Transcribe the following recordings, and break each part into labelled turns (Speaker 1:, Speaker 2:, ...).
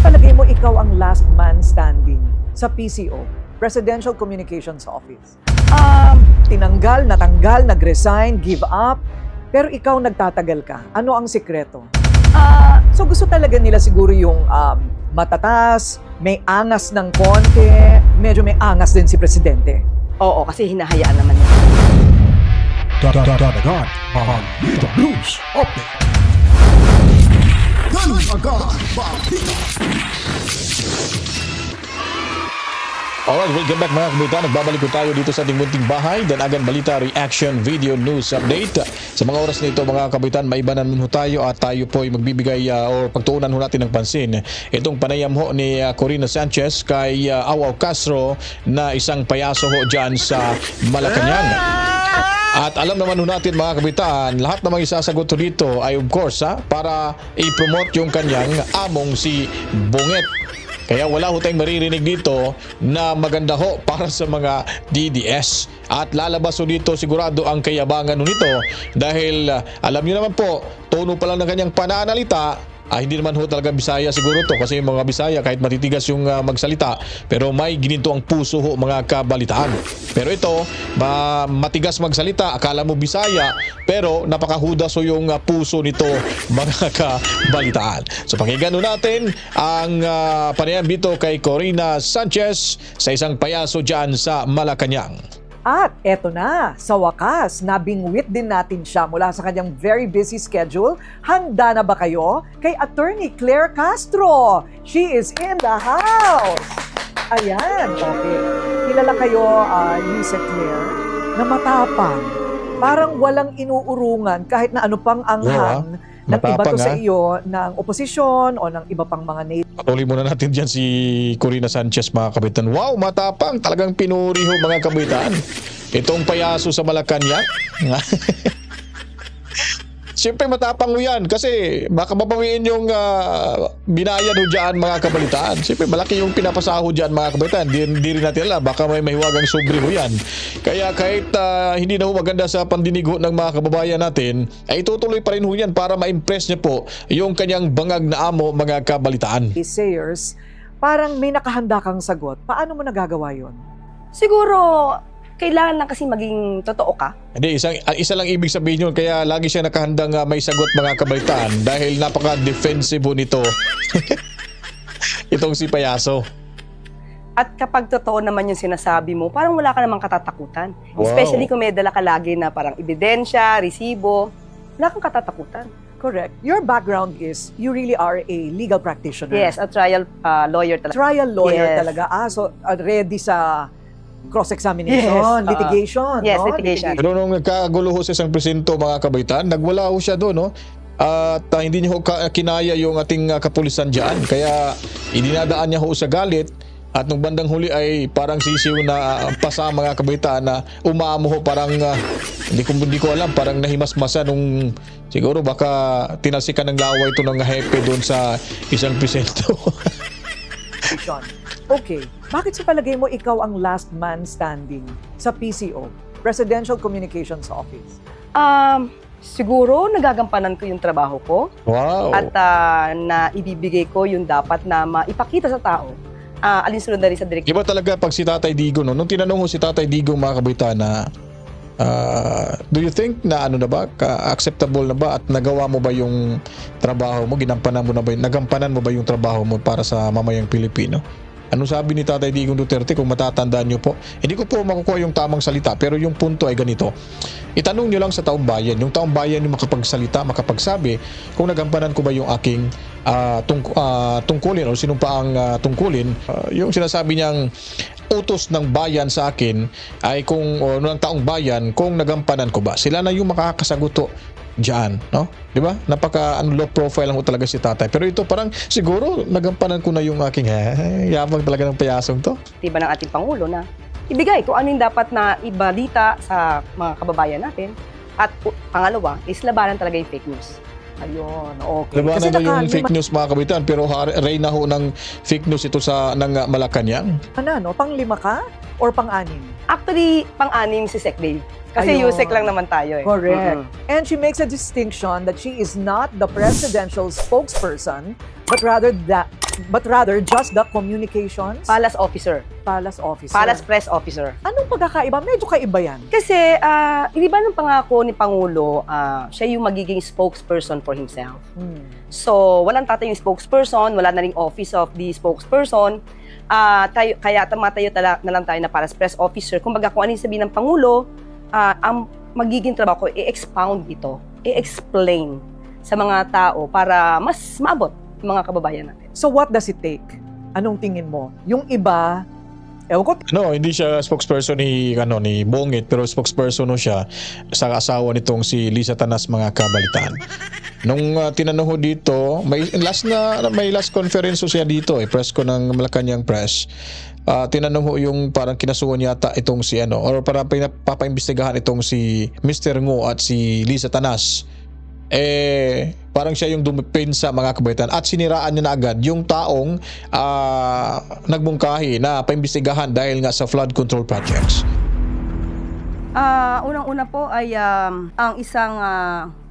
Speaker 1: palagay mo ikaw ang last man standing sa PCO, Presidential Communications Office? Tinanggal, natanggal, nag-resign, give up, pero ikaw nagtatagal ka. Ano ang sikreto? So gusto talaga nila siguro yung matatas, may angas ng konti, medyo may angas din si Presidente.
Speaker 2: Oo, kasi hinahayaan naman niya.
Speaker 3: Dadagan ang Balita News Update. Dadagan Balita.
Speaker 4: Alright, welcome back mga kabitan. Nagbabalik po tayo dito sa ating munting bahay. Danagan Balita Reaction Video News Update. Sa mga oras nito mga kabitan, maibanan mo tayo at tayo po ay magbibigay o pagtuunan ho natin ng pansin. Itong panayam ho ni Corina Sanchez kay Awaw Castro na isang payaso ho dyan sa Malacanang. At alam naman ho natin mga kabitan, lahat na mga isasagot dito ay of course para i-promote yung kanyang among si Bunget. Kaya wala ho tayong maririnig dito na maganda ho para sa mga DDS. At lalabas ho dito sigurado ang kayabangan ho nito dahil alam niyo naman po, tono pa lang ng kanyang pananalita. Hindi naman ho talaga Bisaya siguro to kasi yung mga Bisaya kahit matitigas yung magsalita pero may gininto ang puso ho mga kabalitaan. Pero ito, matigas magsalita, akala mo Bisaya pero napakahudas ho yung puso nito mga kabalitaan. So pakinggan ho natin ang panayam dito kay Corina Sanchez sa isang payaso dyan sa Malacanang.
Speaker 1: At eto na, sa wakas, nabingwit din natin siya mula sa kanyang very busy schedule. Handa na ba kayo? Kay Attorney Claire Castro. She is in the house. Ayan, okay. Kilala kayo, Lisa Claire, na matapang. Parang walang inuurungan kahit na ano pang anghang ng iba to sa iyo, ng oposisyon o ng iba pang mga native.
Speaker 4: Patuloy muna natin dyan si Corina Sanchez mga kabitan. Wow, matapang. Talagang pinuri ho mga kabitan. Itong payaso sa Malacanang. Siyempre matapang ho yan kasi baka mabawiin yung binayad ho dyan mga kabalitaan. Siyempre malaki yung pinapasaho dyan mga kabalitaan. Di rin natin alam, baka may mahiwagang sobre ho yan. Kaya kahit hindi na ho maganda sa pandinig ho ng mga kababayan natin, ay itutuloy pa rin ho yan para ma-impress niya po yung kanyang bangag na amo mga kabalitaan.
Speaker 1: Sayers, parang may nakahanda kang sagot. Paano mo nagagawa yun?
Speaker 2: Siguro, kailangan lang kasi maging totoo ka.
Speaker 4: Hindi, isa lang ibig sabihin yun. Kaya lagi siya nakahandang may sagot mga kabalitaan dahil napaka-defensive nito itong si payaso.
Speaker 2: At kapag totoo naman yung sinasabi mo, parang wala ka namang katatakutan.
Speaker 4: Wow.
Speaker 2: Especially kung may dala ka lagi na parang ebidensya, resibo, wala kang katatakutan.
Speaker 1: Correct. Your background is, you really are a legal practitioner.
Speaker 2: Yes, a trial lawyer talaga.
Speaker 1: Trial lawyer
Speaker 2: Yes.
Speaker 1: talaga. So ready sa cross-examination,
Speaker 2: Yes,
Speaker 1: litigation.
Speaker 2: yes,
Speaker 1: no?
Speaker 2: litigation.
Speaker 4: Pero nung nagkagulo ho sa isang presinto mga kabaitan, nagwala ho siya doon, no? At hindi niya ho kinaya yung ating kapulisan dyan. Kaya idinadaan niya ho sa galit. At nung bandang huli ay parang sisiw na pasa mga kabaitan na umamo ho parang hindi ko alam, parang nahimasmasa nung siguro baka tinasikan ng laway ito ng hepe doon sa isang presinto.
Speaker 1: Okay, bakit sa palagay mo ikaw ang last man standing sa PCO, Presidential Communications Office?
Speaker 2: Siguro nagagampanan ko yung trabaho ko.
Speaker 4: Wow.
Speaker 2: At na ibibigay ko yung dapat na maipakita sa tao. Alinsunod na rin sa direksyon.
Speaker 4: Iba talaga pag si Tatay Digo, no? Nung tinanong ko si Tatay Digo mga kabaitan na do you think na ano na ba, acceptable na ba at nagawa mo ba yung trabaho mo, nagampanan mo ba yung trabaho mo para sa mamayang Pilipino? Anong sabi ni Tatay Digong Duterte kung matatandaan nyo po? Hindi ko po makukuha yung tamang salita pero yung punto ay ganito. Itanong nyo lang sa taong bayan. Yung taong bayan yung makapagsalita, makapagsabi kung nagampanan ko ba yung aking tungkulin o sinumpaang tungkulin. Yung sinasabi niyang utos ng bayan sa akin ay kung ng taong bayan kung nagampanan ko ba. Sila na yung makakasagot diyan, no? 'Di ba? Napaka low profile lang talaga si Tatay. Pero ito parang siguro nagampanan ko na yung aking yabang talaga ng payasong to.
Speaker 2: Diba ng ating Pangulo na ibigay kung ano yung dapat na ibalita sa mga kababayan natin. At pangalawa, is labanan talaga yung fake news.
Speaker 1: Ayun, okay.
Speaker 4: Labanan na yung fake news mga kabitan pero reyna ho ng fake news ito ng Malacanang.
Speaker 1: Ano, pang-5 ka or pang-6?
Speaker 2: Actually, pang-6 si Sec Dave. Kasi
Speaker 1: Ayun.
Speaker 2: USEC lang naman tayo eh.
Speaker 1: Correct. And she makes a distinction that she is not the presidential spokesperson, but rather but rather just the communications
Speaker 2: Palace officer.
Speaker 1: Palace officer.
Speaker 2: Palace press officer.
Speaker 1: Anong pagkakaiba? Medyo kaiba yan.
Speaker 2: Kasi, hindi ba nung pangako ni Pangulo, siya yung magiging spokesperson for himself. So, walang tatay yung spokesperson, wala na ring office of the spokesperson. Kaya tumatayo na lang tayo na Palace press officer. Kumbaga, kung ano yung sabihin ng Pangulo, ang magiging trabaho ko, i-expound ito, i-explain sa mga tao para mas maabot mga kababayan natin.
Speaker 1: So what does it take? Anong tingin mo? Yung iba, ewan ko,
Speaker 4: Hindi siya spokesperson ni Bongit, pero spokesperson siya sa asawa nitong si Lisa Tanas, mga kabalitaan. Nung tinanong ho dito, may last conference siya dito, press ko ng Malacanang Press. Tinanong ho yung parang kinasuhan yata itong si or parang papaimbestigahan itong si Mr. Ngo at si Lisa Tanas. Parang siya yung dumipensa, mga kabaitan, at siniraan niya na agad yung taong nagbungkahi na paimbestigahan dahil nga sa flood control projects.
Speaker 2: Unang-una po ay ang isang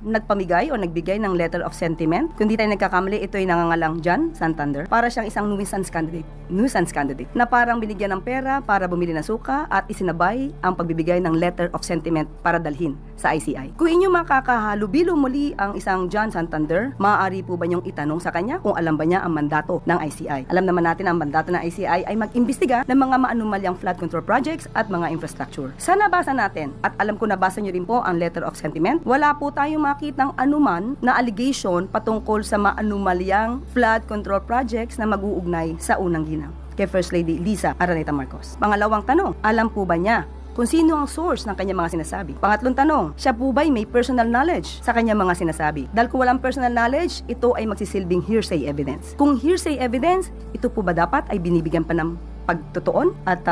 Speaker 2: nagpamigay o nagbigay ng letter of sentiment. Kung di tayo nagkakamali, ito ay nangangalang John Santander. Para siyang isang nuisance candidate na parang binigyan ng pera para bumili ng suka at isinabay ang pagbibigay ng letter of sentiment para dalhin sa ICI. Kung inyo makakahalubilo muli ang isang John Santander, maaari po ba niyong itanong sa kanya kung alam ba niya ang mandato ng ICI? Alam naman natin ang mandato ng ICI ay mag-imbestiga ng mga maanumalyang flood control projects at mga infrastructure. Sa nabasa natin, at alam ko nabasa niyo rin po ang letter of sentiment, wala po tayong makitang anuman na allegation patungkol sa maanumalyang flood control projects na mag-uugnay sa unang ginang kay First Lady Lisa Araneta Marcos. Pangalawang tanong, alam po ba niya kung sino ang source ng kanyang mga sinasabi? Pangatlong tanong, siya po ba'y may personal knowledge sa kanyang mga sinasabi? Dahil kung walang personal knowledge, ito ay magsisilbing hearsay evidence. Kung hearsay evidence, ito po ba dapat ay binibigyan pa ng pagtutuon at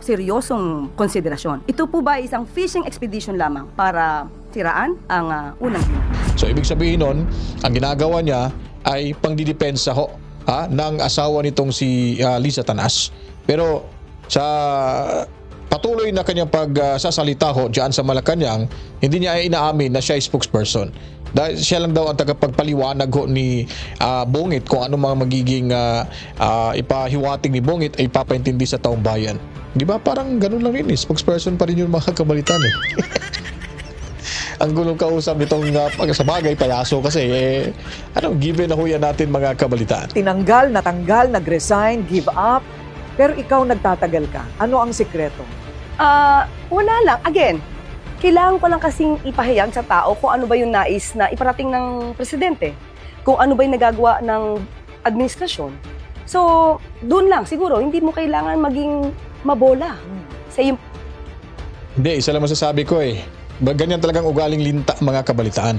Speaker 2: seryosong konsiderasyon? Ito po ba ay isang fishing expedition lamang para siraan ang unang ginang?
Speaker 4: So ibig sabihin nun, ang ginagawa niya ay pangdidepensa ng asawa nitong si Lisa Tanas. Pero sa patuloy na kanyang pagsasalita diyan sa Malacanang, hindi niya ay inaamin na siya ay spokesperson. Dahil siya lang daw ang tagapagpaliwanag ni Bongit kung ano mga magiging ipahiwatig ni Bongit ay ipapaintindi sa taong bayan. Di ba? Parang ganun lang rin. Spokesperson pa rin yung mga kabalitan Ang gulong kausap nitong sa bagay payaso kasi given na huyan natin, mga kabalitaan.
Speaker 1: tinanggal, natanggal, nag-resign, give up, pero ikaw nagtatagal ka. Ano ang sikreto?
Speaker 2: Wala lang. Again, kailangan ko lang kasing ipahayag sa tao kung ano ba yung nais na iparating ng presidente. Kung ano ba yung nagagawa ng administrasyon. So, doon lang. Siguro, hindi mo kailangan maging mabola sa iyong...
Speaker 4: Hindi, isa lang masasabi ko ganyan talagang ugaling linta, mga kabalitaan.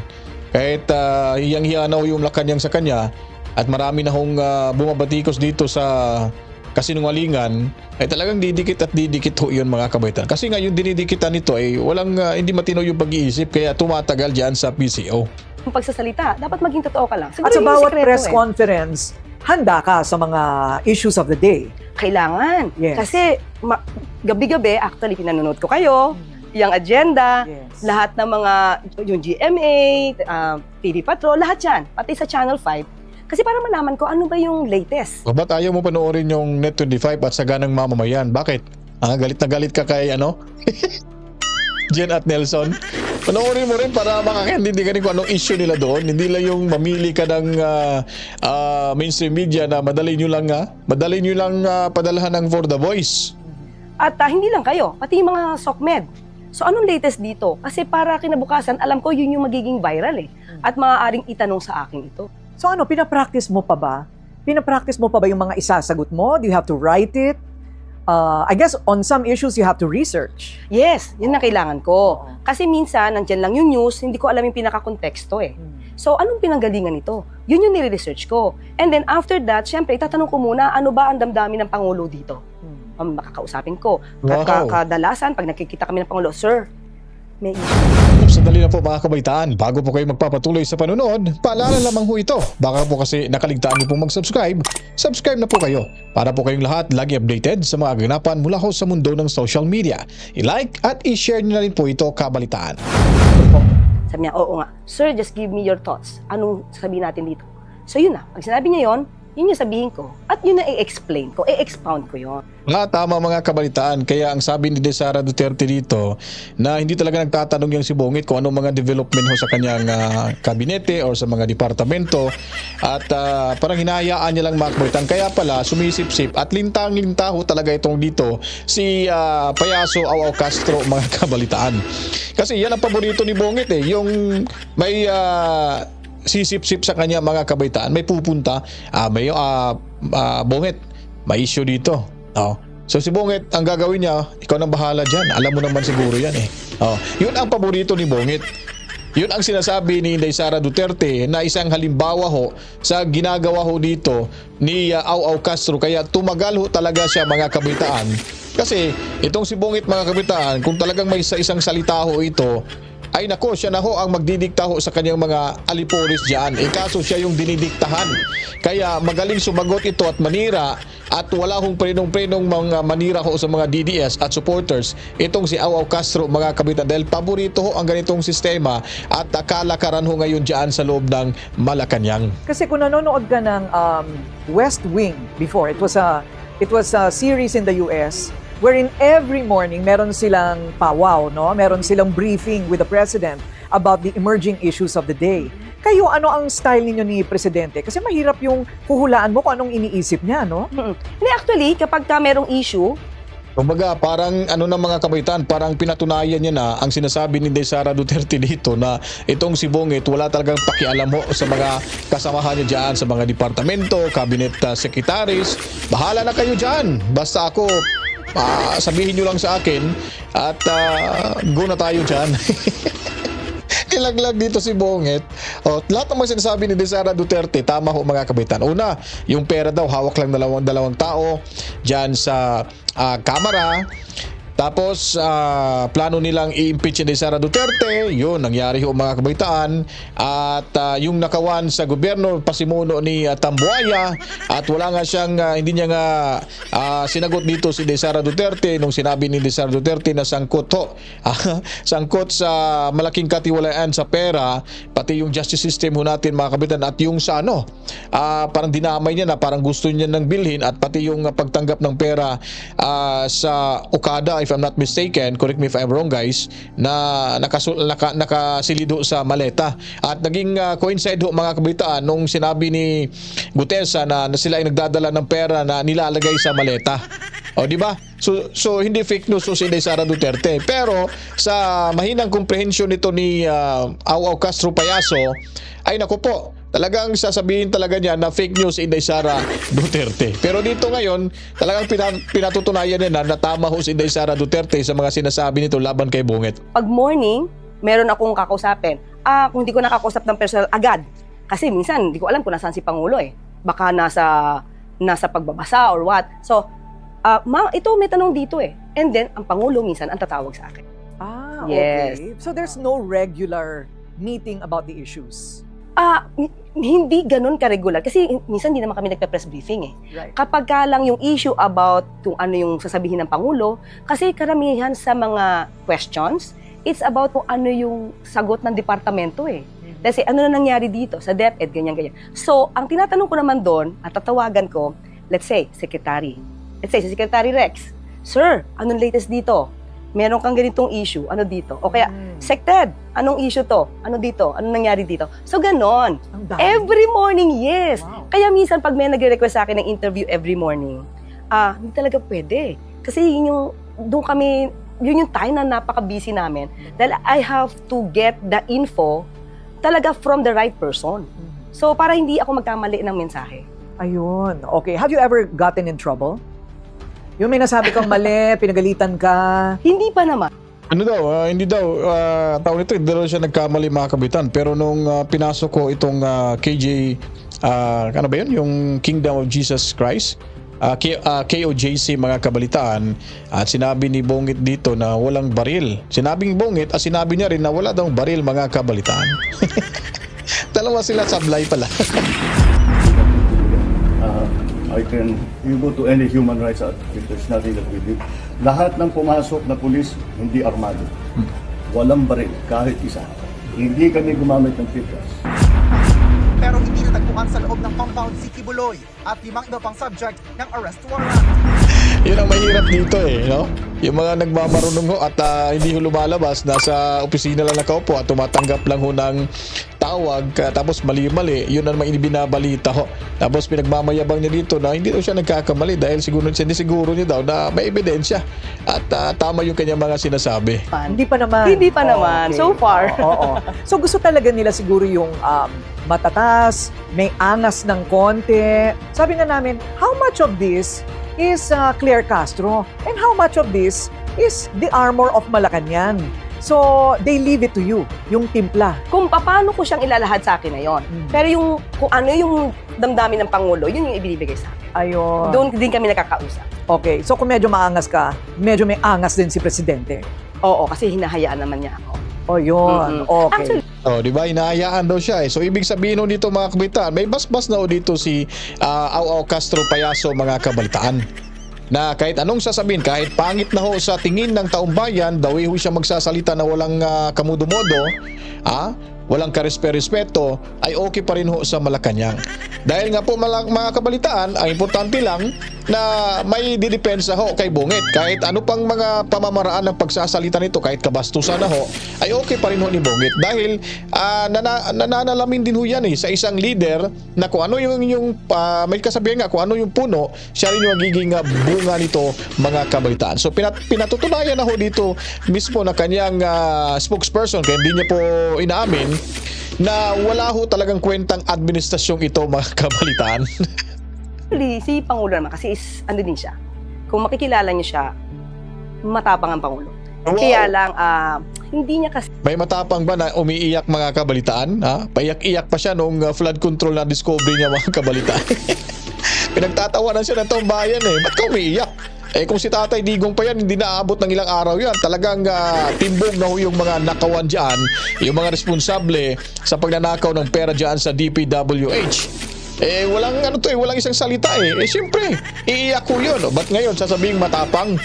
Speaker 4: Kahit hiyang-hiyanaw yung Malacanang sa kanya at marami na hong bumabatikos dito sa kasinungalingan, ay talagang didikit at didikit yun, mga kabaitan. Kasi nga yung dinidikitan nito walang hindi matino yung pag-iisip, kaya tumatagal dyan sa PCO.
Speaker 2: Yung pagsasalita, dapat maging totoo ka lang. Siguro
Speaker 1: At sa
Speaker 2: yun yung
Speaker 1: bawat
Speaker 2: sikreto
Speaker 1: press conference, handa ka sa mga issues of the day.
Speaker 2: Kailangan.
Speaker 1: Yes.
Speaker 2: Kasi gabi-gabi, actually, pinanonood ko kayo, yung agenda,
Speaker 1: Yes.
Speaker 2: lahat ng mga, yung GMA, TV Patrol, lahat yan. Pati sa Channel 5. Kasi para malaman ko ano ba yung latest.
Speaker 4: Ba't ayaw mo panoorin yung Net25 at Saganang Mamamayan? Bakit? Galit na galit ka kay Jen at Nelson? Panoorin mo rin para makakaintindi ka rin kung anong issue nila doon. Hindi lang yung mamili ka ng mainstream media na madali nyo lang padalahan ng For the Voice.
Speaker 2: At hindi lang kayo, pati yung mga SOCMED. So anong latest dito? Kasi para kinabukasan, alam ko yun yung magiging viral At maaaring itanong sa akin ito.
Speaker 1: So pinapractice mo pa ba? Pinapractice mo pa ba yung mga isasagot mo? Do you have to write it? I guess on some issues you have to research.
Speaker 2: Yes, yun na kailangan ko. Kasi minsan, nandyan lang yung news, hindi ko alam yung pinaka-konteksto So, anong pinanggalingan nito? Yun yung nire-research ko. And then after that, syempre, itatanong ko muna, ano ba ang damdamin ng Pangulo dito? Makakausapin ko.
Speaker 4: Wow.
Speaker 2: Kadalasan, pag nakikita kami ng Pangulo, Sir, may
Speaker 4: Sandali na po, mga kabaitaan. Bago po kayo magpapatuloy sa panonood, paalala lamang ho ito. Baka po kasi nakaligtaan niyo pong mag-subscribe. Subscribe na po kayo para po kayong lahat lagi updated sa mga ganapan mula ho sa mundo ng social media. I-like at i-share niyo na rin po ito, kabalitaan.
Speaker 2: Sabi niya, oo nga. Sir, just give me your thoughts. Anong sabihin natin dito? So yun na. Pag sinabi niya yon, Yun yung sabihin ko. At yun na i-explain ko, i-expound ko yun.
Speaker 4: Tama mga kabalitaan. Kaya ang sabi ni Sara Duterte dito na hindi talaga nagtatanong yung si Bongit kung anong mga development ho sa kanyang kabinete or sa mga departamento at parang hinahayaan niya lang mga kabalitaan. Kaya pala sumisip-sip at lintang-linta ho talaga itong dito si Payaso Aw Castro mga kabalitaan. Kasi yan ang paborito ni Bongit yung may sisip-sip sa kanya mga kabaitaan, may pupunta, Bongit, may issue dito. So si Bongit, ang gagawin niya, ikaw nang bahala dyan. Alam mo naman siguro yan Yun ang paborito ni Bongit. Yun ang sinasabi ni Inday Sara Duterte na isang halimbawa ho sa ginagawa ho dito ni Aw Castro. Kaya tumagal ho talaga siya mga kabaitaan. Kasi itong si Bongit mga kabaitaan, kung talagang may isang salita ho ito, ay nako, siya na ho ang magdidikta ho sa kanyang mga aliporis dyan. Kaso siya yung dinidiktahan. Kaya magaling sumagot ito at manira at wala hong prenong-prenong mga manira ho sa mga DDS at supporters. Itong si Aw Castro mga kabitan dahil paborito ho ang ganitong sistema at kalakaran ho ngayon dyan sa loob ng Malacanang.
Speaker 1: Kasi kung nanonood ka ng West Wing before, it was a series in the US wherein every morning meron silang powwow, no? Meron silang briefing with the president about the emerging issues of the day. Kayo, ano ang style ninyo ni Presidente? Kasi mahirap yung huhulaan mo kung anong iniisip niya, no?
Speaker 2: Hindi, actually, kapag merong issue,
Speaker 4: kumbaga, parang na mga kabaitan, parang pinatunayan niya na ang sinasabi ni Sara Duterte dito na itong si Bongit wala talagang pakialam mo sa mga kasamahan niya dyan sa mga departamento, cabinet secretaries. Bahala na kayo dyan. Basta ako, sabihin nyo lang sa akin at go na tayo dyan. Ilaglag dito si Bongit. Lahat ng mga sinasabi ni Sara Duterte, tama ho mga kabitan. Una, yung pera daw, hawak lang dalawang tao dyan sa kamera. Tapos, plano nilang i-impeach ni Sara Duterte. Yun, nangyari ho mga kabaitaan. At yung nakawan sa gobyerno, pasimuno ni Tambuaya. At wala nga siyang, hindi niya nga sinagot dito si Sara Duterte nung sinabi ni Sara Duterte na sangkot ho. Sangkot sa malaking katiwalaan sa pera, pati yung justice system ho natin mga kabaitan. At yung sa parang dinamay niya na parang gusto niya nang bilhin at pati yung pagtanggap ng pera sa Okada, if I'm not mistaken, correct me if I'm wrong guys, na nakasilido sa maleta. At naging coincide ho mga kabitaan nung sinabi ni Gutesa na sila ay nagdadala ng pera na nilalagay sa maleta. Di ba? So hindi fake news si Sara Duterte. Pero sa mahinang komprehensyon nito ni Aw Castro Payaso, ay naku po, talagang sasabihin talaga niya na fake news si Sara Duterte. Pero dito ngayon, talagang pinatutunayan niya na tama ho si Sara Duterte sa mga sinasabi nito laban kay Bongit.
Speaker 2: Pag morning, meron akong kakausapin. Kung hindi ko nakakausap ng personal agad. Kasi minsan, hindi ko alam kung nasaan si Pangulo Baka nasa pagbabasa or what. So, ma'am, ito may tanong dito And then, ang Pangulo minsan ang tatawag sa akin.
Speaker 1: Okay.
Speaker 2: Yes.
Speaker 1: So there's no regular meeting about the issues?
Speaker 2: Hindi ganun ka-regular kasi minsan hindi naman kami nagpe-press briefing
Speaker 1: Right.
Speaker 2: Kapag ka lang yung issue about kung ano yung sasabihin ng Pangulo, kasi karamihan sa mga questions, it's about kung ano yung sagot ng departamento Kasi ano na nangyari dito sa DepEd, ganyan-ganyan. So, ang tinatanong ko naman doon at tatawagan ko, let's say, Secretary. Let's say, si Secretary Rex, Sir, anong latest dito? Meron kang ganitong issue, ano dito? O kaya, SecTed, anong issue to? Ano dito? Ano nangyari dito? So, ganon. Every morning, yes.
Speaker 1: Wow.
Speaker 2: Kaya minsan, pag may nagre-request sa akin ng interview every morning, hindi talaga pwede. Kasi yun yung time na napaka-busy namin. Dahil I have to get the info talaga from the right person. So, para hindi ako magkamali ng mensahe.
Speaker 1: Ayun. Okay. Have you ever gotten in trouble? Yung may nasabi kang mali, pinagalitan ka?
Speaker 2: Hindi pa naman.
Speaker 4: Hindi daw. Taon ito, hindi daw siya nagkamali mga kabitan. Pero nung pinasok ko itong KJ, ano ba yun? Yung Kingdom of Jesus Christ, KOJC mga kabalitaan, at sinabi ni Bongit dito na walang baril. Sinabing Bongit, sinabi niya rin na wala daw baril mga kabalitaan. Dalawa sila sablay pala.
Speaker 5: You go to any human rights activist, there's nothing that we do. Lahat ng pumasok na pulis, hindi armado. Walang baril, kahit isa. Hindi kami gumamit ng tear gas.
Speaker 6: Pero hindi siya nagbukas naman sa loob ng compound si Kibuloy at 5 iba pang subject ng arrest warrant.
Speaker 4: Yun ang mahirap dito no? Yung mga nagmamarunong ho at hindi ho lumalabas, nasa opisina lang nakaupo at tumatanggap lang ho ng tawag, tapos mali-mali, yun ang binabalita ho. Tapos pinagmamayabang niya dito na hindi daw siya nagkakamali dahil siguro niya daw na may ebidensya at tama yung kanyang mga sinasabi.
Speaker 1: Hindi pa naman.
Speaker 2: Hindi pa naman,
Speaker 1: Okay.
Speaker 2: so far.
Speaker 1: Oo. So gusto talaga nila siguro yung matatas, may angas ng konti. Sabi nga namin, how much of this is Claire Castro and how much of this is the armor of Malacanang? So, they leave it to you, yung timpla.
Speaker 2: Kung paano ko siyang ilalahad sa akin na yon. Pero kung ano yung damdamin ng Pangulo, yun yung ibinibigay sa akin.
Speaker 1: Ayun.
Speaker 2: Doon din kami nakakausap.
Speaker 1: Okay, so kung medyo maangas ka, medyo may angas din si Presidente.
Speaker 2: Oo, kasi hinahayaan naman niya ako.
Speaker 1: O yun, okay.
Speaker 2: Actually,
Speaker 4: Di ba? Inahayaan daw siya So, ibig sabihin ho dito mga kabitaan, may basbas na ho dito si Au Castro Payaso mga kabalitaan. Na kahit anong sasabihin, kahit pangit na ho sa tingin ng taong bayan, daw ho siya magsasalita na walang kamudo-modo, walang karespe-respeto, ay okay pa rin ho sa Malacanang. Dahil nga po mga kabalitaan, ang importante lang na may didepensa ho kay Bungit. Kahit ano pang mga pamamaraan ng pagsasalita nito, kahit kabastusan na ho, ay okay pa rin ho ni Bungit. Dahil nananalamin din ho yan sa isang leader na kung ano yung may kasabihan nga, kung ano yung puno, siya rin yung magiging bunga nito mga kabalitaan. So pinatutunayan na ho dito mismo na kanyang spokesperson, kaya hindi niya po inaamin na wala ho talagang kwentang administrasyong ito mga kabalitaan.
Speaker 2: actually, si Pangulo naman kasi ano din siya. Kung makikilala niyo siya, matapang ang Pangulo.
Speaker 4: Wow.
Speaker 2: Kaya lang, hindi niya kasi
Speaker 4: May matapang ba na umiiyak mga kabalitaan? Paiyak-iyak pa siya nung flood control na discovery niya mga kabalitaan. Pinagtatawanan siya ng taong bayan Ba't ka umiiyak? Kung si Tatay Digong pa yan, hindi naabot ng ilang araw yan. Talagang timbog na ho yung mga nakawan dyan, yung mga responsable sa pagnanakaw ng pera dyan sa DPWH. Walang isang salita siyempre, iiyak ko yun. Ba't ngayon sasabing matapang?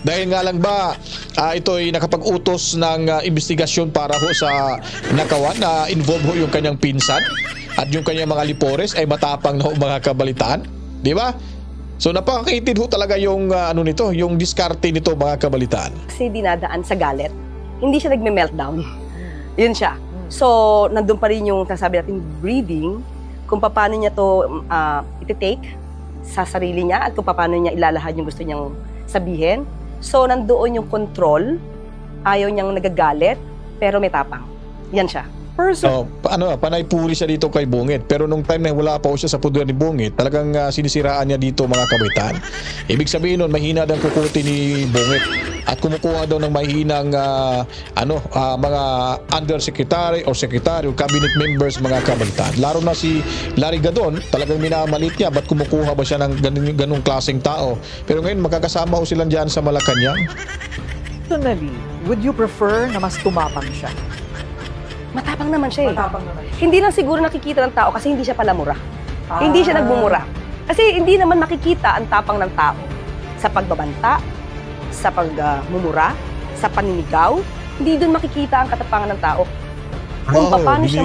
Speaker 4: Dahil nga lang ba ito ay nakapag-utos ng investigasyon para ho sa nakawan na involve ho yung kanyang pinsan at yung kanyang mga lipores ay matapang na ho mga kabalitaan? Di ba? So napakakitid ho talaga yung yung diskarte nito mga kabalitaan.
Speaker 2: kasi dinadaan sa galit. Hindi siya nagme-meltdown. Yun siya. So, nandun pa rin yung sasabi natin breathing, kung paano niya to iti-take sa sarili niya at kung paano niya ilalahad yung gusto niyang sabihin. So, nandoon yung control, ayaw niyang nagagalit, pero may tapang. Yan siya.
Speaker 4: Panay puri siya dito kay Bungit. Pero nung time na wala pa siya sa puder ni Bungit, talagang sinisiraan niya dito mga kabaitan. Ibig sabihin nun, mahina daw kukuti ni Bungit at kumukuha daw ng mahinang mga undersecretary o secretary o cabinet members mga kabaitan. Laro na si Larry Gadon, talagang minamalit niya. Ba't kumukuha ba siya ng ganung klaseng tao? Pero ngayon, magkakasama ho silang dyan sa Malacanang.
Speaker 1: Personally, would you prefer na mas tumapang siya?
Speaker 2: Matapang naman siya
Speaker 1: Matapang naman siya.
Speaker 2: Hindi lang siguro nakikita ng tao kasi hindi siya pala mura. Hindi siya nagmumura. Kasi hindi naman makikita ang tapang ng tao sa pagbabanta, sa pagmumura, sa paninigaw. Hindi doon makikita ang katapangan ng tao. Kung paano siya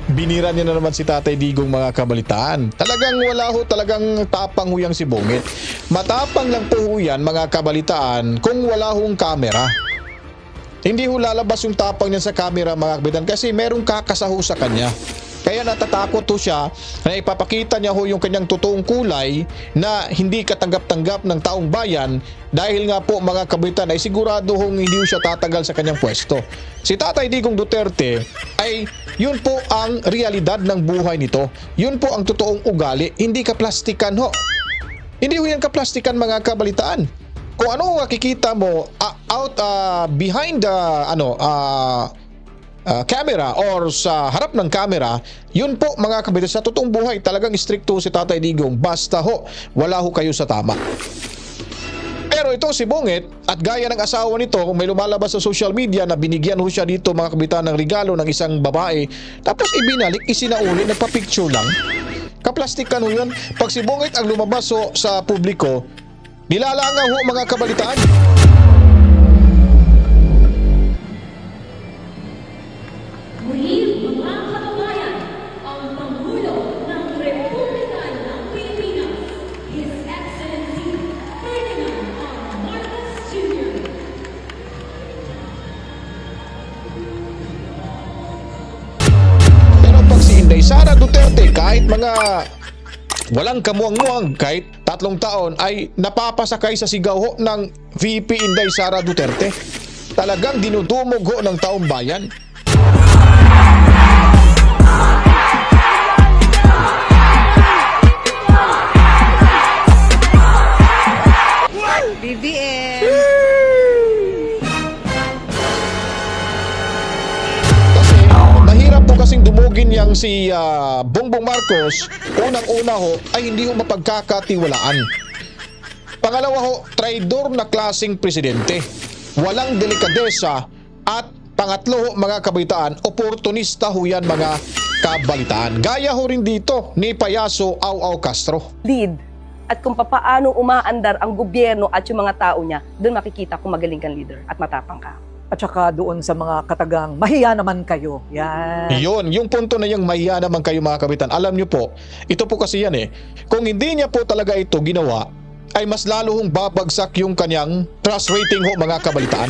Speaker 4: Binira niya na naman si Tatay Digong mga kabalitaan. Talagang wala ho, talagang tapang ho yang si Bungit. Matapang lang po ho yan mga kabalitaan kung wala hong kamera. Hindi ho lalabas yung tapang niya sa camera mga kabitan kasi merong kakasaho sa kanya. Kaya natatakot ho siya na ipapakita niya ho yung kanyang totoong kulay na hindi katanggap-tanggap ng taong bayan dahil nga po mga kabitan ay sigurado hong hindi ho siya tatagal sa kanyang pwesto. Si Tatay Digong Duterte ay yun po ang realidad ng buhay nito. Yun po ang totoong ugali, hindi kaplastikan ho. Hindi ho yan kaplastikan mga kabalitaan. Kung ano makikita mo behind the camera or sa harap ng camera, yun po mga kabitan sa totoong buhay talagang stricto si Tatay Digong. Basta ho, wala ho kayo sa tama. Pero ito si Bungit at gaya ng asawa nito, kung may lumalabas sa social media na binigyan ho siya dito mga kabitan ng regalo ng isang babae, tapos ibinalik, isinauli, nagpa-picture lang. Kaplastikan ho yun. Pag si Bungit ang lumabas sa publiko, nilalangaw ho mga kabalitaan.
Speaker 7: Muli mga kababayan, ang Pangulo
Speaker 4: kahit mga walang kamuang-muang, kahit 3 taon ay napapasakay sa sigaw ho ng VP Inday Sara Duterte. Talagang dinudumog ho ng taong bayan.
Speaker 2: BBM!
Speaker 4: Kasi mahirap po kasing dumugin yang si Bongbong Marcos. Unang-una ho ay hindi ho mapagkakatiwalaan. Pangalawa ho, traidor na klaseng presidente. Walang delikadesa. At pangatlo ho, mga kabaitaan, oportunista ho yan, mga kabalitaan. Gaya ho rin dito ni Payaso Au Castro.
Speaker 2: Lead at kung papaano umaandar ang gobyerno at yung mga tao niya, doon makikita kung magaling kang leader at matapang ka.
Speaker 1: At saka doon sa mga katagang, mahiya naman kayo. Yan.
Speaker 4: Yun, yung punto na yung mahiya naman kayo, mga kabitan. Alam nyo po, ito po kasi yan kung hindi niya po talaga ito ginawa, ay mas lalo hong babagsak yung kanyang trust rating ho, mga kabalitaan.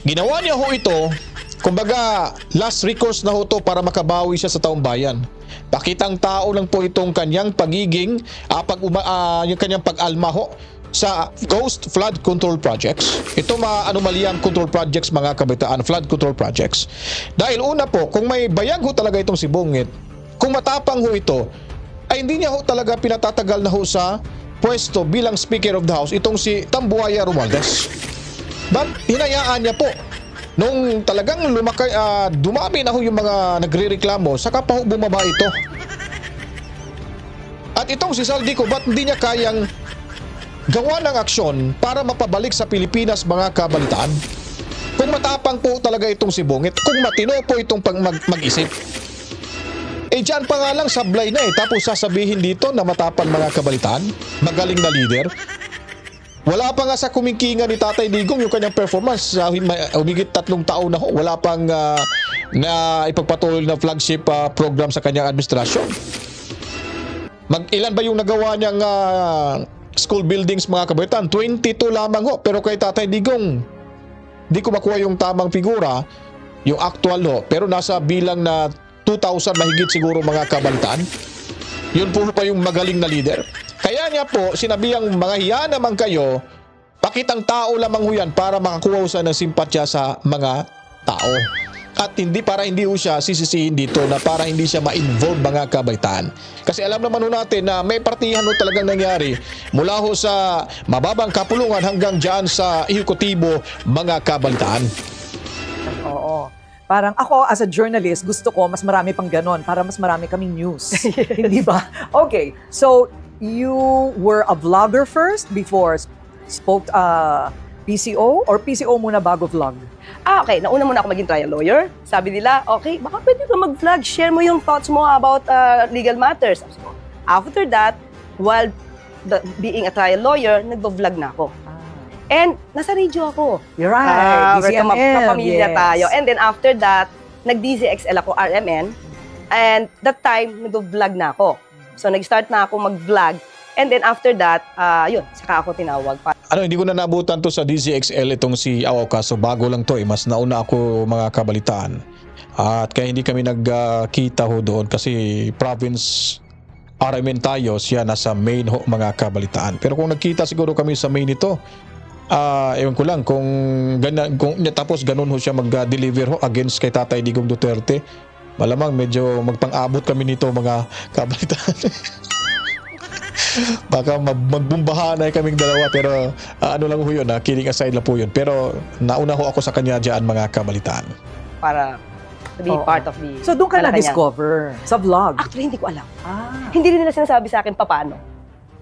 Speaker 4: Ginawa niya ho ito, kumbaga last recourse na ho to para makabawi siya sa taong bayan. Pakitang tao lang po itong kanyang pagiging, yung kanyang pag-alma ho sa Ghost Flood Control Projects. Ito mga anomalyang control projects, mga kabitaan, flood control projects. Dahil una po, kung may bayag ho talaga itong si Bungit, kung matapang ho ito, ay hindi niya ho talaga pinatatagal na ho sa pwesto bilang Speaker of the House itong si Tambuaya Romualdez. But hinayaan niya po nung talagang dumami na ho yung mga nagrereklamo, saka pa ho bumaba ito. At itong si Saldico, ba't hindi niya kayang gawa ng aksyon para mapabalik sa Pilipinas, mga kabalitaan? Kung matapang po talaga itong si Bungit, kung matino po itong mag-isip, dyan pa nga lang sablay na tapos sasabihin dito na matapang, mga kabalitaan, magaling na leader. Wala pa nga sa kumingkingan ni Tatay Digong yung kanyang performance. Humigit 3 taon na ho. Wala pang na ipagpatuloy na flagship program sa kanyang administrasyon. Ilan ba yung nagawa niyang school buildings, mga kabaitan? 22 lamang ho. Pero kay Tatay Digong, di ko makuha yung tamang figura, yung actual ho. Pero nasa bilang na 2,000 mahigit siguro, mga kabalitaan. Yun po pa yung magaling na leader. Kaya niya po, sinabihang mga hiya naman kayo, pakitang tao lamang ho yan para makakuha sa ng simpatya sa mga tao. At hindi para hindi ho siya sisisihin dito na para hindi siya ma-involve, mga kabaitaan. Kasi alam naman ho natin na may partihan ho talagang nangyari mula ho sa mababang kapulungan hanggang dyan sa ehekutibo, mga kabaitaan.
Speaker 1: Oo. Parang ako as a journalist, gusto ko mas marami pang ganon para mas marami kaming news. Hindi ba? Okay, so you were a vlogger first before spoke PCO or PCO muna bago vlog?
Speaker 2: Okay. Nauna muna ako maging trial lawyer. Sabi nila, okay, baka pwede ka mag-vlog. Share mo yung thoughts mo about legal matters. After that, while being a trial lawyer, nag-vlog na ako. And nasa radio ako.
Speaker 1: You're right. DCMM.
Speaker 2: Kapamilya
Speaker 1: yes.
Speaker 2: tayo. And then after that, nag-DZXL ako, RMN. And that time, nag-vlog na ako. So nag-start na ako mag-vlog. And then after that, yun, saka ako tinawag.
Speaker 4: Hindi ko na nabutan to sa DZXL itong si Au Castro. Bago lang to mas nauna ako, mga kabalitaan. At kaya hindi kami nagkita ho doon kasi province RMN tayo, siya nasa main ho, mga kabalitaan. Pero kung nagkita siguro kami sa main ito, ewan ko lang kung tapos ganun ho siya mag-deliver ho against kay Tatay Digong Duterte. Malamang medyo magpang-abot kami nito, mga kabalitaan. Baka magbumbahan na kaming dalawa, pero ano lang ho yun, kidding aside lang po yun. Pero nauna ho ako sa kanya dyan, mga kabalitaan.
Speaker 2: Para to be part of the...
Speaker 1: So doon ka na-discover sa vlog?
Speaker 2: Actually, hindi ko alam. Hindi rin nila sinasabi sa akin paano.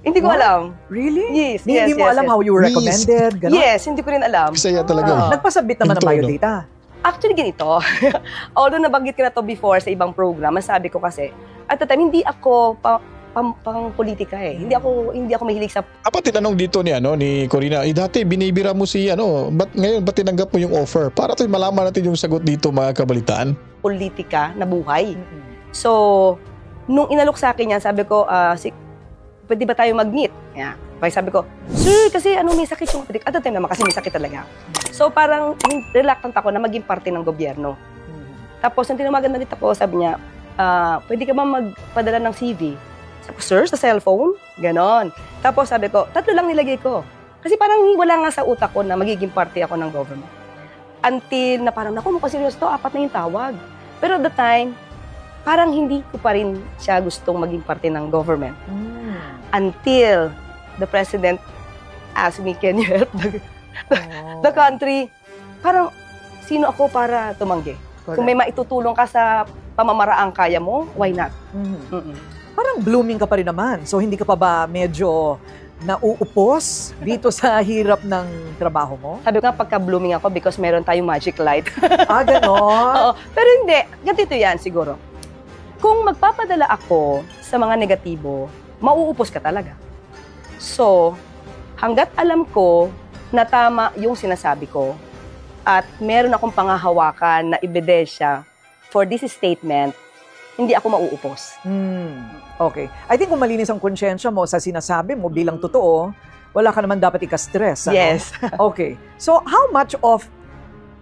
Speaker 2: Hindi ko alam.
Speaker 1: Really?
Speaker 2: Yes,
Speaker 1: Hindi mo alam how you were recommended? Ganon?
Speaker 2: Yes, hindi ko rin alam.
Speaker 4: Saya talaga.
Speaker 1: Nagpasabit naman ng biodata.
Speaker 2: Actually, ganito. Although nabanggit ko na to before sa ibang program, masabi ko kasi, at the time, hindi ako pang politika Hindi ako mahilig sa...
Speaker 4: Tinanong dito ni Corina, dati binibira mo si ba't ngayon tinanggap mo yung offer? Para to malaman natin yung sagot dito, mga kabalitaan.
Speaker 2: Politika na buhay. So, nung inalok sa akin yan, sabi ko, pwede ba tayo mag-meet? Yeah. Sabi ko, sir, kasi may sakit yung kapatid. At the time naman kasi may sakit talaga. So parang reluctant ako na maging parte ng gobyerno. Tapos nung tinawagan na ulit ako, sabi niya, pwede ka ba magpadala ng CV? Sabi ko, sir, sa cellphone? Ganon. Tapos sabi ko, 3 lang nilagay ko. Kasi parang wala nga sa utak ko na magiging parte ako ng government. Until na parang, naku, mukhang serious to, 4 na yung tawag. Pero at the time, parang hindi ko pa rin siya gustong maging parte ng government. Until the president asked me, can you help the country? Parang, sino ako para tumanggi? Kung may maitutulong ka sa pamamaraang kaya mo, why not?
Speaker 1: Parang blooming ka pa rin naman. So, hindi ka pa ba medyo nauupos dito sa hirap ng trabaho mo?
Speaker 2: Sabi ko nga, pagka-blooming ako because meron tayong magic light.
Speaker 1: Ganon?
Speaker 2: Oo. Pero hindi. Ganito yan siguro. Kung magpapadala ako sa mga negatibo, mauupos ka talaga. So, hanggat alam ko na tama yung sinasabi ko at meron akong pangahawakan na ebidensya for this statement, hindi ako mauupos.
Speaker 1: Okay. I think kung malinis ang konsyensya mo sa sinasabi mo bilang totoo, wala ka naman dapat ika-stress. Ano?
Speaker 2: Yes.
Speaker 1: Okay. So, how much of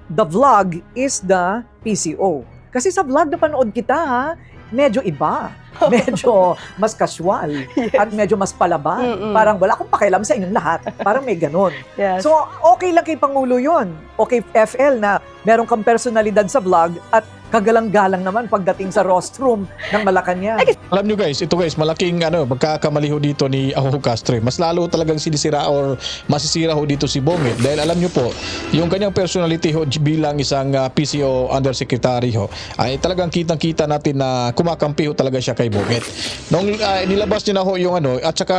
Speaker 1: the vlog is the PCO? Kasi sa vlog na panood kita, medyo iba. Medyo mas casual. Yes. At medyo mas palaba. Parang wala akong pakialam sa inyong lahat. Parang may ganun.
Speaker 2: Yes. So,
Speaker 1: okay lang kay Pangulo yun. Okay, FL na meron kang personalidad sa vlog at kagalang-galang naman pagdating sa rostrum ng Malacanang.
Speaker 4: Alam nyo guys, ito guys, malaking magkakamali ho dito ni Aho Castro. Mas lalo talagang sinisira or masisira ho dito si Bongit. Dahil alam nyo po, yung kanyang personality ho bilang isang PCO Undersecretary ho, ay talagang kitang-kita natin na kumakampi ho talaga siya kay Bongit. Nung nilabas niya na ho yung at saka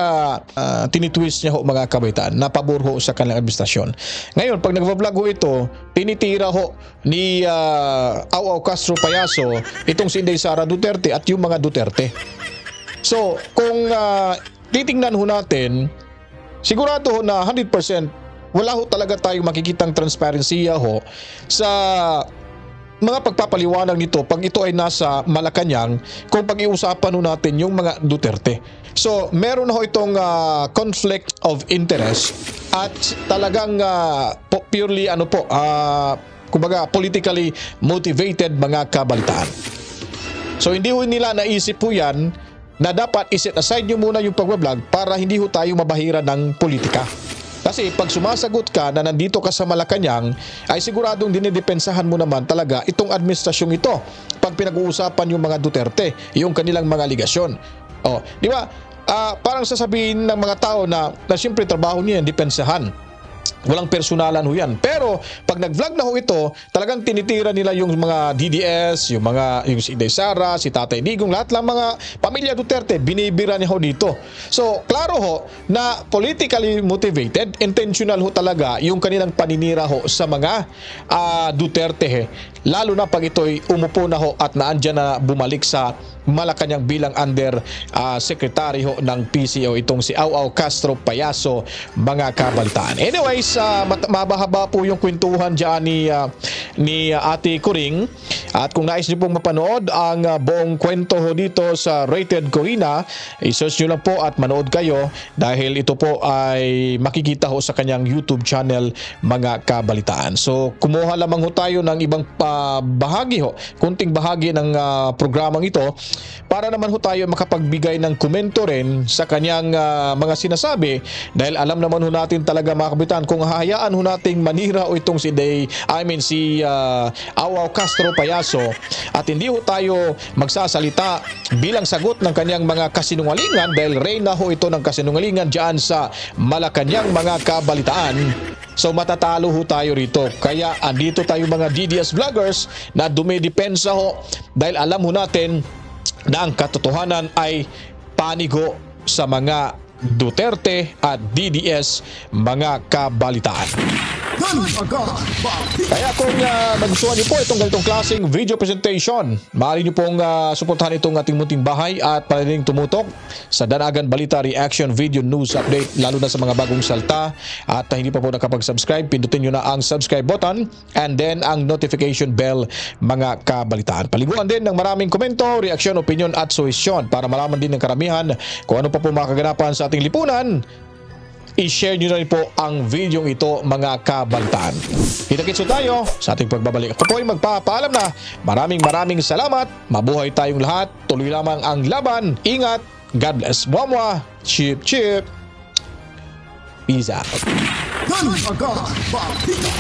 Speaker 4: tinitwist niya ho mga kabitan na pabor ho sa kanilang administrasyon. Ngayon, pag nag-vlog ho ito, tinitira ho ni Aw Castro Payaso itong si Inday Sara Duterte at yung mga Duterte. So, kung titingnan ho natin, sigurado ho na 100% wala ho talaga tayong makikitang transparency ho sa mga pagpapaliwanag nito pag ito ay nasa Malacanang kung pag-iusapan ho natin yung mga Duterte. So, meron ho itong conflict of interest at talagang purely kumbaga politically motivated mga kabalitaan. So hindi ho nila naisip po yan na dapat iset aside nyo muna yung pagbablog para hindi ho tayo mabahira ng politika. Kasi pag sumasagot ka na nandito ka sa Malacanang, ay siguradong dinidepensahan mo naman talaga itong administrasyong ito pag pinag-uusapan yung mga Duterte, yung kanilang mga aligasyon. Di ba? Parang sasabihin ng mga tao na siyempre trabaho niya yan, depensahan. Walang personalan ho yan. Pero pag nag-vlog na ho ito, talagang tinitira nila yung mga DDS, yung si Inday Sara, si Tatay Digong, lahat lang mga pamilya Duterte, binibira niya ho dito. So, klaro ho na politically motivated, intentional ho talaga yung kanilang paninira ho sa mga Duterte. Lalo na pag ito'y umupo na ho at naandyan na bumalik sa Malacanang bilang secretary ho ng PCO itong si Aw Castro Payaso mga kabalitaan. Anyways, mabahaba po yung kwentuhan dyan ni Ate Coring at kung nais niyo pong mapanood ang buong kwento ho dito sa Rated Corina, i-search nyo lang po at manood kayo dahil ito po ay makikita ho sa kanyang YouTube channel mga kabalitaan. So kumuha lamang ho tayo ng ibang bahagi ho, kunting bahagi ng programang ito para naman ho tayo makapagbigay ng komento rin sa kanyang mga sinasabi dahil alam naman ho natin talaga mga kabitan kung hahayaan ho nating manira o itong si Aw Castro Payaso at hindi ho tayo magsasalita bilang sagot ng kanyang mga kasinungalingan dahil reyna ho ito ng kasinungalingan dyan sa Malacanang mga kabalitaan. So matatalo ho tayo rito. Kaya andito tayo mga DDS vloggers na dumidepensa ho dahil alam ho natin na ang katotohanan ay panigo sa mga Duterte at DDS mga kabalitaan. Kaya kung nagustuhan niyo po itong ganitong klaseng video presentation, maaari niyo pong suportahan itong ating munting bahay at paniling tumutok sa Danagan Balita Reaction Video News Update lalo na sa mga bagong salta at hindi pa po nakapag-subscribe, pindutin niyo na ang subscribe button and then ang notification bell mga kabalitaan. Paliguan din ng maraming komento, reaksyon, opinion at suhestyon para malaman din ng karamihan kung ano pa po makaganapan sa ating lipunan i-share nyo na rin po ang video ito mga kabantaan. Kita-kitso tayo sa ating pagbabalik. Ako po ay magpapaalam na. Maraming salamat. Mabuhay tayong lahat. Tuloy lamang ang laban. Ingat. God bless. Mwah. Chip. Peace out.
Speaker 3: Dan agad balita.